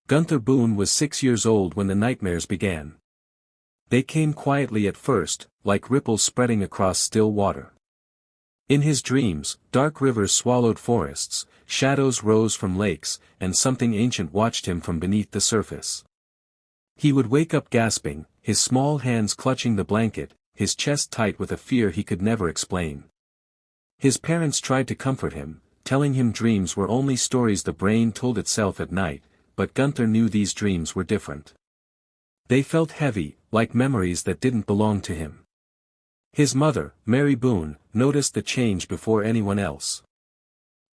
Gunther Boone was 6 years old when the nightmares began. They came quietly at first, like ripples spreading across still water. In his dreams, dark rivers swallowed forests, shadows rose from lakes, and something ancient watched him from beneath the surface. He would wake up gasping, his small hands clutching the blanket, his chest tight with a fear he could never explain. His parents tried to comfort him, telling him dreams were only stories the brain told itself at night, but Gunther knew these dreams were different. They felt heavy, like memories that didn't belong to him. His mother, Mary Boone, noticed the change before anyone else.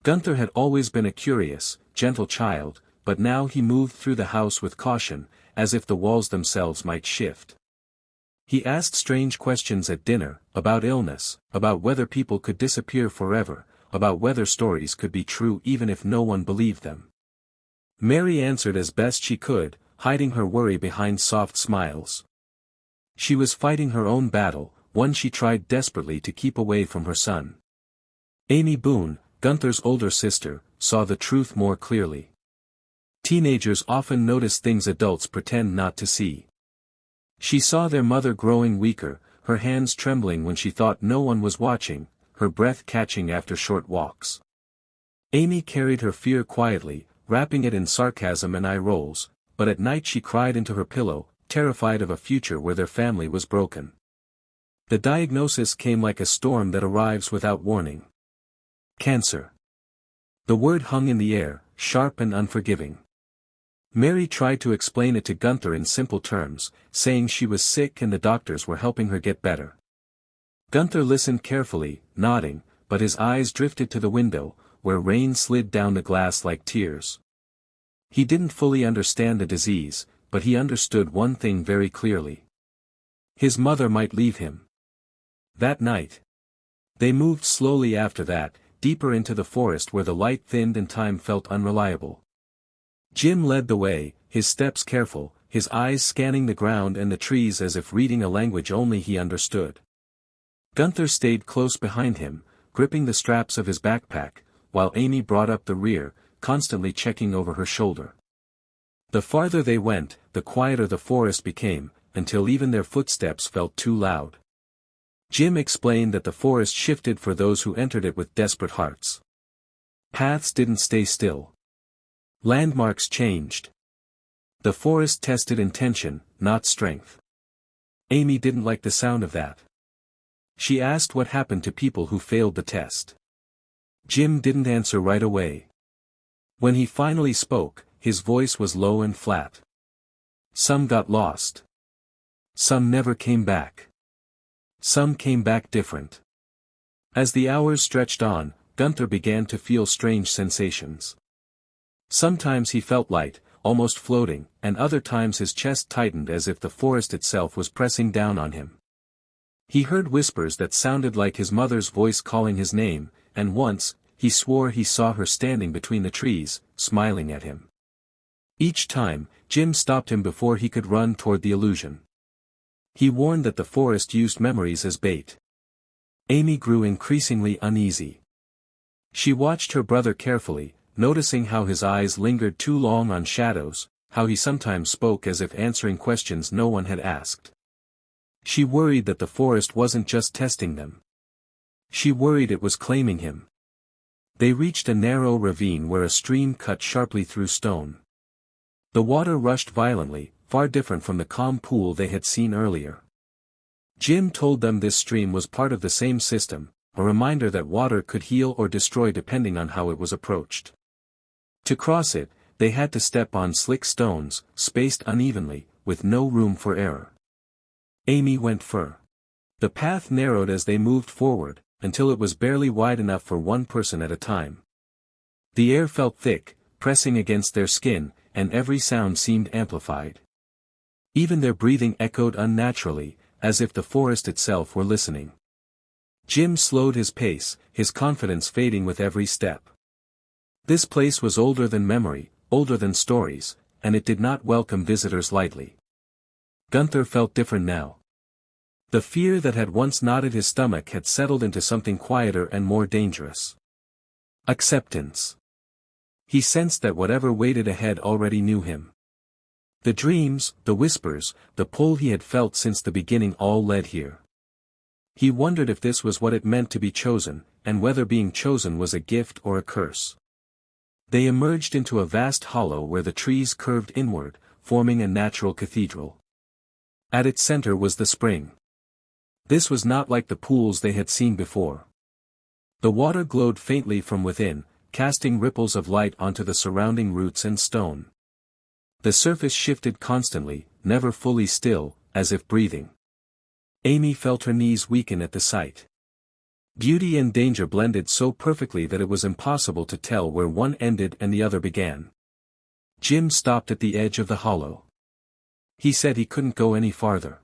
Gunther had always been a curious, gentle child, but now he moved through the house with caution, as if the walls themselves might shift. He asked strange questions at dinner, about illness, about whether people could disappear forever, about whether stories could be true even if no one believed them. Mary answered as best she could, hiding her worry behind soft smiles. She was fighting her own battle, one she tried desperately to keep away from her son. Amy Boone, Gunther's older sister, saw the truth more clearly. Teenagers often notice things adults pretend not to see. She saw their mother growing weaker, her hands trembling when she thought no one was watching, her breath catching after short walks. Amy carried her fear quietly, wrapping it in sarcasm and eye rolls, but at night she cried into her pillow, terrified of a future where their family was broken. The diagnosis came like a storm that arrives without warning. Cancer. The word hung in the air, sharp and unforgiving. Mary tried to explain it to Gunther in simple terms, saying she was sick and the doctors were helping her get better. Gunther listened carefully, nodding, but his eyes drifted to the window, where rain slid down the glass like tears. He didn't fully understand the disease, but he understood one thing very clearly. His mother might leave him. That night. They moved slowly after that, deeper into the forest where the light thinned and time felt unreliable. Jim led the way, his steps careful, his eyes scanning the ground and the trees as if reading a language only he understood. Gunther stayed close behind him, gripping the straps of his backpack, while Amy brought up the rear, constantly checking over her shoulder. The farther they went, the quieter the forest became, until even their footsteps felt too loud. Jim explained that the forest shifted for those who entered it with desperate hearts. Paths didn't stay still. Landmarks changed. The forest tested intention, not strength. Amy didn't like the sound of that. She asked what happened to people who failed the test. Jim didn't answer right away. When he finally spoke, his voice was low and flat. Some got lost. Some never came back. Some came back different. As the hours stretched on, Gunther began to feel strange sensations. Sometimes he felt light, almost floating, and other times his chest tightened as if the forest itself was pressing down on him. He heard whispers that sounded like his mother's voice calling his name, and once, he swore he saw her standing between the trees, smiling at him. Each time, Jim stopped him before he could run toward the illusion. He warned that the forest used memories as bait. Amy grew increasingly uneasy. She watched her brother carefully, noticing how his eyes lingered too long on shadows, how he sometimes spoke as if answering questions no one had asked. She worried that the forest wasn't just testing them. She worried it was claiming him. They reached a narrow ravine where a stream cut sharply through stone. The water rushed violently, far different from the calm pool they had seen earlier. Jim told them this stream was part of the same system, a reminder that water could heal or destroy depending on how it was approached. To cross it, they had to step on slick stones, spaced unevenly, with no room for error. Amy went first. The path narrowed as they moved forward, until it was barely wide enough for one person at a time. The air felt thick, pressing against their skin, and every sound seemed amplified. Even their breathing echoed unnaturally, as if the forest itself were listening. Jim slowed his pace, his confidence fading with every step. This place was older than memory, older than stories, and it did not welcome visitors lightly. Gunther felt different now. The fear that had once knotted his stomach had settled into something quieter and more dangerous. Acceptance. He sensed that whatever waited ahead already knew him. The dreams, the whispers, the pull he had felt since the beginning all led here. He wondered if this was what it meant to be chosen, and whether being chosen was a gift or a curse. They emerged into a vast hollow where the trees curved inward, forming a natural cathedral. At its center was the spring. This was not like the pools they had seen before. The water glowed faintly from within, casting ripples of light onto the surrounding roots and stone. The surface shifted constantly, never fully still, as if breathing. Amy felt her knees weaken at the sight. Beauty and danger blended so perfectly that it was impossible to tell where one ended and the other began. Jim stopped at the edge of the hollow. He said he couldn't go any farther.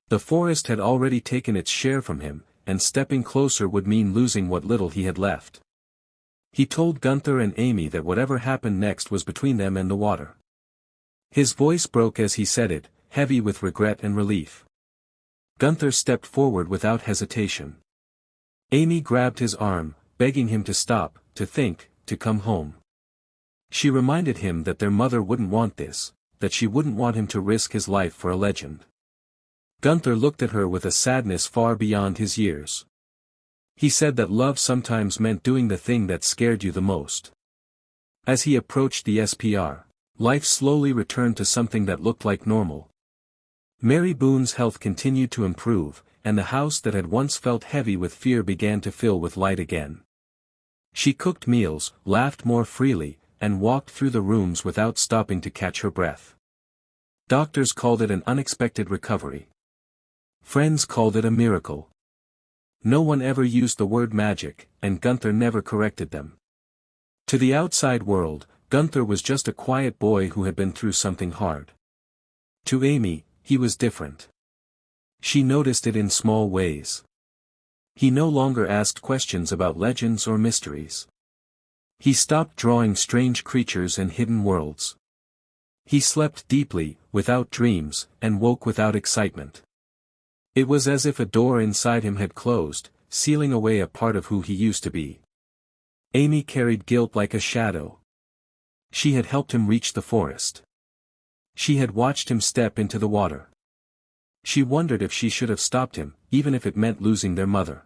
The forest had already taken its share from him, and stepping closer would mean losing what little he had left. He told Gunther and Amy that whatever happened next was between them and the water. His voice broke as he said it, heavy with regret and relief. Gunther stepped forward without hesitation. Amy grabbed his arm, begging him to stop, to think, to come home. She reminded him that their mother wouldn't want this, that she wouldn't want him to risk his life for a legend. Gunther looked at her with a sadness far beyond his years. He said that love sometimes meant doing the thing that scared you the most. As he approached the SPR, life slowly returned to something that looked like normal. Mary Boone's health continued to improve, and the house that had once felt heavy with fear began to fill with light again. She cooked meals, laughed more freely, and walked through the rooms without stopping to catch her breath. Doctors called it an unexpected recovery. Friends called it a miracle. No one ever used the word magic, and Gunther never corrected them. To the outside world, Gunther was just a quiet boy who had been through something hard. To Amy, he was different. She noticed it in small ways. He no longer asked questions about legends or mysteries. He stopped drawing strange creatures and hidden worlds. He slept deeply, without dreams, and woke without excitement. It was as if a door inside him had closed, sealing away a part of who he used to be. Amy carried guilt like a shadow. She had helped him reach the forest. She had watched him step into the water. She wondered if she should have stopped him, even if it meant losing their mother.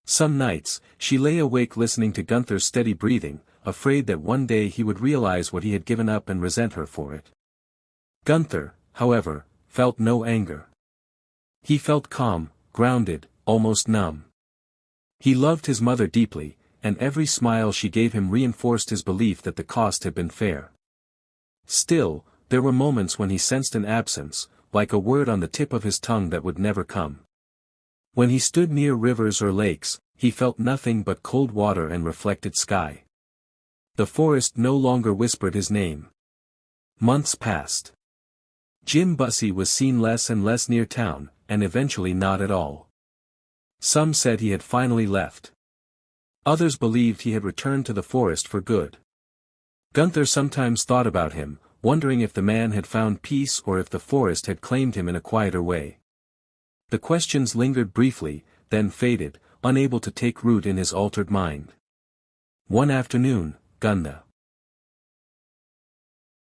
Some nights, she lay awake listening to Gunther's steady breathing, afraid that one day he would realize what he had given up and resent her for it. Gunther, however, felt no anger. He felt calm, grounded, almost numb. He loved his mother deeply, and every smile she gave him reinforced his belief that the cost had been fair. Still, there were moments when he sensed an absence, like a word on the tip of his tongue that would never come. When he stood near rivers or lakes, he felt nothing but cold water and reflected sky. The forest no longer whispered his name. Months passed. Jim Bussey was seen less and less near town, and eventually not at all. Some said he had finally left. Others believed he had returned to the forest for good. Gunther sometimes thought about him, wondering if the man had found peace or if the forest had claimed him in a quieter way. The questions lingered briefly, then faded, unable to take root in his altered mind. One afternoon, Gunna